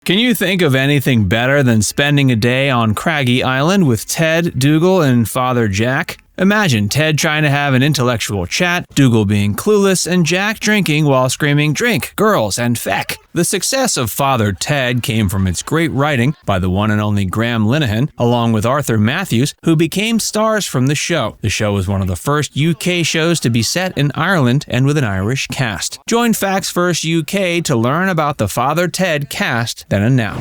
Can you think of anything better than spending a day on Craggy Island with Ted, Dougal, and Father Jack? Imagine Ted trying to have an intellectual chat, Dougal being clueless, and Jack drinking while screaming, "Drink, girls, and feck." The success of Father Ted came from its great writing by the one and only Linehan, along with Mathews, who became stars from the show. The show was one of the first UK shows to be set in Ireland and with an Irish cast. Join Facts First UK to learn about the Father Ted cast then and now.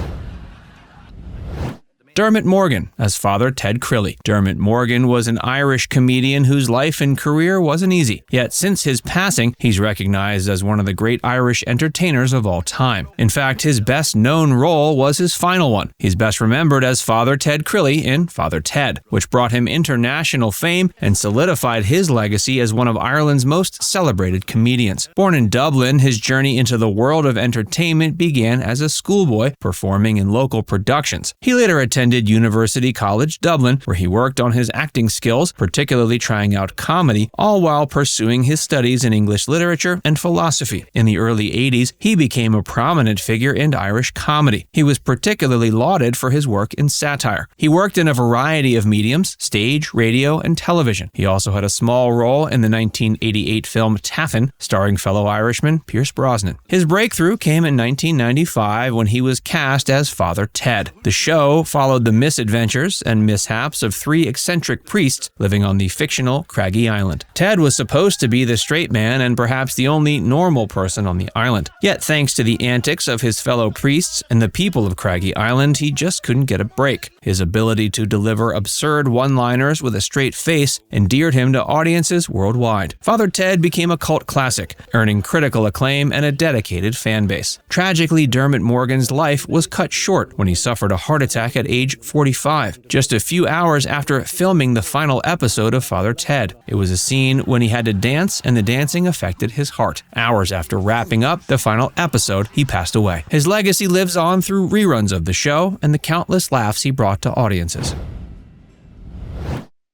Dermot Morgan as Father Ted Crilly. Dermot Morgan was an Irish comedian whose life and career wasn't easy. Yet since his passing, he's recognized as one of the great Irish entertainers of all time. In fact, his best-known role was his final one. He's best remembered as Father Ted Crilly in Father Ted, which brought him international fame and solidified his legacy as one of Ireland's most celebrated comedians. Born in Dublin, his journey into the world of entertainment began as a schoolboy performing in local productions. He later attended University College Dublin, where he worked on his acting skills, particularly trying out comedy, all while pursuing his studies in English literature and philosophy. In the early 80s, he became a prominent figure in Irish comedy. He was particularly lauded for his work in satire. He worked in a variety of mediums, stage, radio, and television. He also had a small role in the 1988 film Taffin, starring fellow Irishman Pierce Brosnan. His breakthrough came in 1995 when he was cast as Father Ted. The show followed the misadventures and mishaps of three eccentric priests living on the fictional Craggy Island. Ted was supposed to be the straight man and perhaps the only normal person on the island. Yet thanks to the antics of his fellow priests and the people of Craggy Island, he just couldn't get a break. His ability to deliver absurd one-liners with a straight face endeared him to audiences worldwide. Father Ted became a cult classic, earning critical acclaim and a dedicated fan base. Tragically, Dermot Morgan's life was cut short when he suffered a heart attack at age 45, just a few hours after filming the final episode of Father Ted. It was a scene when he had to dance, and the dancing affected his heart. Hours after wrapping up the final episode, he passed away. His legacy lives on through reruns of the show and the countless laughs he brought to audiences.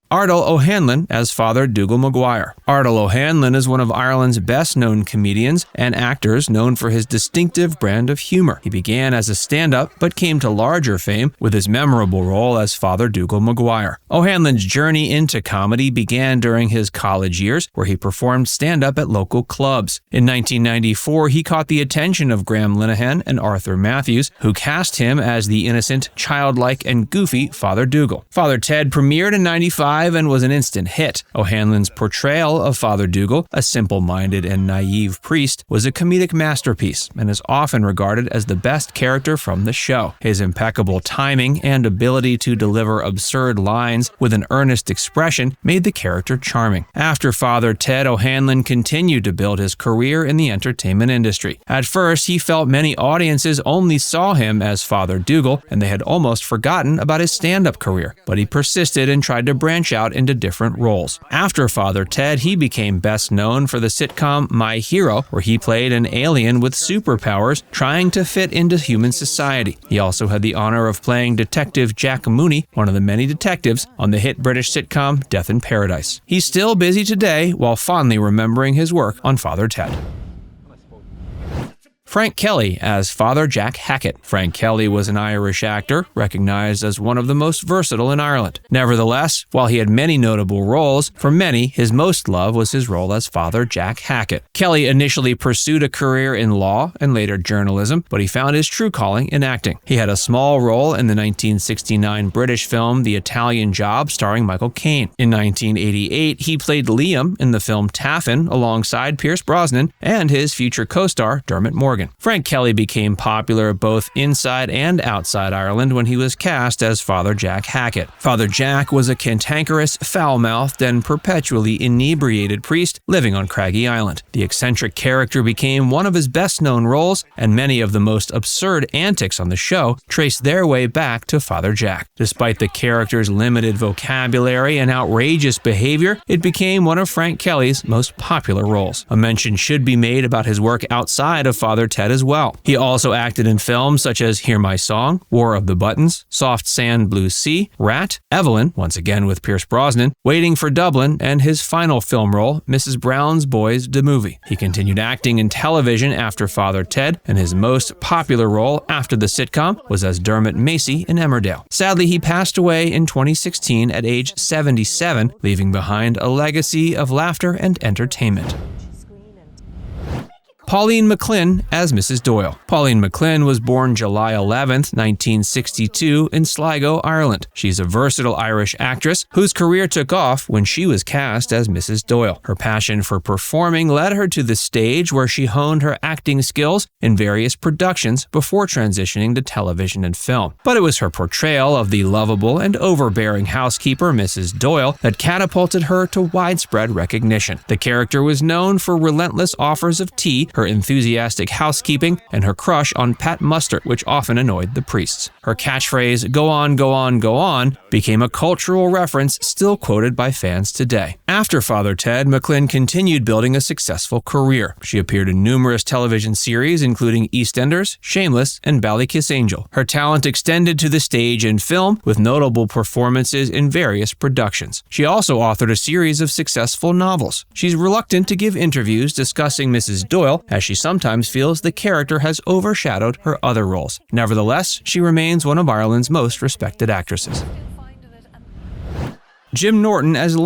Ardal O'Hanlon as Father Dougal McGuire. Ardal O'Hanlon is one of Ireland's best-known comedians and actors known for his distinctive brand of humor. He began as a stand-up but came to larger fame with his memorable role as Father Dougal McGuire. O'Hanlon's journey into comedy began during his college years, where he performed stand-up at local clubs. In 1994, he caught the attention of Linehan and Mathews, who cast him as the innocent, childlike, and goofy Father Dougal. Father Ted premiered in '95 and was an instant hit. O'Hanlon's portrayal of Father Dougal, a simple-minded and naive priest, was a comedic masterpiece and is often regarded as the best character from the show. His impeccable timing and ability to deliver absurd lines with an earnest expression made the character charming. After Father Ted, O'Hanlon continued to build his career in the entertainment industry. At first, he felt many audiences only saw him as Father Dougal, and they had almost forgotten about his stand-up career, but he persisted and tried to branch out into different roles. After Father Ted, he became best known for the sitcom My Hero, where he played an alien with superpowers trying to fit into human society. He also had the honor of playing Detective Jack Mooney, one of the many detectives on the hit British sitcom Death in Paradise. He's still busy today while fondly remembering his work on Father Ted. Frank Kelly as Father Jack Hackett. Frank Kelly was an Irish actor, recognized as one of the most versatile in Ireland. Nevertheless, while he had many notable roles, for many, his most loved was his role as Father Jack Hackett. Kelly initially pursued a career in law and later journalism, but he found his true calling in acting. He had a small role in the 1969 British film The Italian Job, starring Michael Caine. In 1988, he played Liam in the film Taffin alongside Pierce Brosnan and his future co-star Dermot Morgan. Frank Kelly became popular both inside and outside Ireland when he was cast as Father Jack Hackett. Father Jack was a cantankerous, foul-mouthed, and perpetually inebriated priest living on Craggy Island. The eccentric character became one of his best-known roles, and many of the most absurd antics on the show traced their way back to Father Jack. Despite the character's limited vocabulary and outrageous behavior, it became one of Frank Kelly's most popular roles. A mention should be made about his work outside of Father Ted as well. He also acted in films such as Hear My Song, War of the Buttons, Soft Sand Blue Sea, Rat, Evelyn, once again with Pierce Brosnan, Waiting for Dublin, and his final film role, Mrs. Brown's Boys the Movie. He continued acting in television after Father Ted, and his most popular role after the sitcom was as Dermot Macy in Emmerdale. Sadly, he passed away in 2016 at age 77, leaving behind a legacy of laughter and entertainment. Pauline McLynn as Mrs. Doyle. Pauline McLynn was born July 11, 1962 in Sligo, Ireland. She's a versatile Irish actress whose career took off when she was cast as Mrs. Doyle. Her passion for performing led her to the stage where she honed her acting skills in various productions before transitioning to television and film. But it was her portrayal of the lovable and overbearing housekeeper Mrs. Doyle that catapulted her to widespread recognition. The character was known for relentless offers of tea, her enthusiastic housekeeping, and her crush on Pat Mustard, which often annoyed the priests. Her catchphrase, "Go on, go on, go on," became a cultural reference still quoted by fans today. After Father Ted, McLynn continued building a successful career. She appeared in numerous television series, including EastEnders, Shameless, and Ballykiss Angel. Her talent extended to the stage and film, with notable performances in various productions. She also authored a series of successful novels. She's reluctant to give interviews discussing Mrs. Doyle, as she sometimes feels the character has overshadowed her other roles. Nevertheless, she remains one of Ireland's most respected actresses. Jim Norton as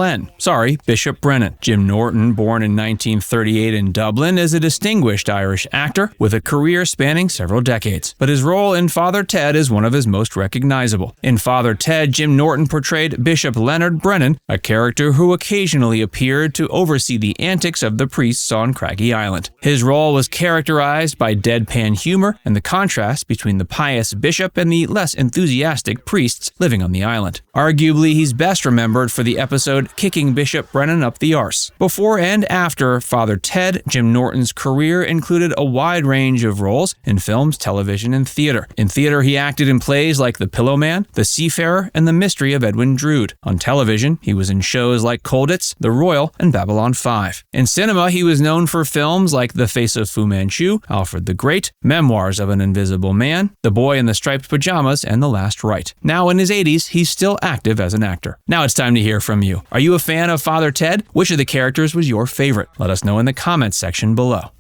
Bishop Brennan. Jim Norton, born in 1938 in Dublin, is a distinguished Irish actor with a career spanning several decades. But his role in Father Ted is one of his most recognizable. In Father Ted, Jim Norton portrayed Bishop Leonard Brennan, a character who occasionally appeared to oversee the antics of the priests on Craggy Island. His role was characterized by deadpan humor and the contrast between the pious bishop and the less enthusiastic priests living on the island. Arguably, he's best remembered for the episode Kicking Bishop Brennan Up the Arse. Before and after Father Ted, Jim Norton's career included a wide range of roles in films, television, and theater. In theater, he acted in plays like The Pillowman, The Seafarer, and The Mystery of Edwin Drood. On television, he was in shows like Colditz, The Royal, and Babylon 5. In cinema, he was known for films like The Face of Fu Manchu, Alfred the Great, Memoirs of an Invisible Man, The Boy in the Striped Pajamas, and The Last Rite. Now in his 80s, he's still active as an actor. Now it's time to hear from you. Are you a fan of Father Ted? Which of the characters was your favorite? Let us know in the comments section below.